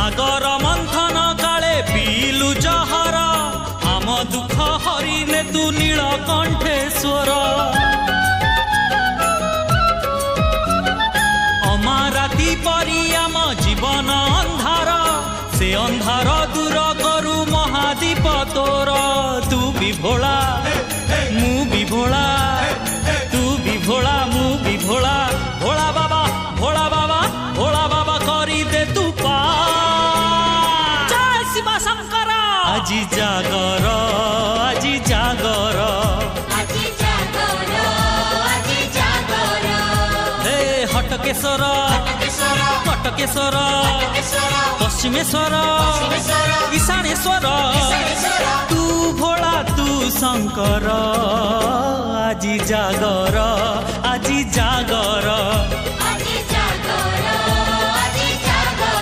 सागर मंथन काले पीलु जहर आम दुख हरिने तू नीलकंठेश्वर अमाराती परी आम जीवन अंधार से अंधार दूर करू महादीप तोर तू भी भोला मु भी भोला तू भी भोला मु भी भोला भोला बाबा भोला बाबा भोला बाबा करी दे तू पा जय शिव शंकर আজি जागर আজি जागर हे हटकेश्वर कटकेश्वर पश्चिमेश्वर ईशानेश्वर तू भोला तू शंकर আজি जागर আজি जागर।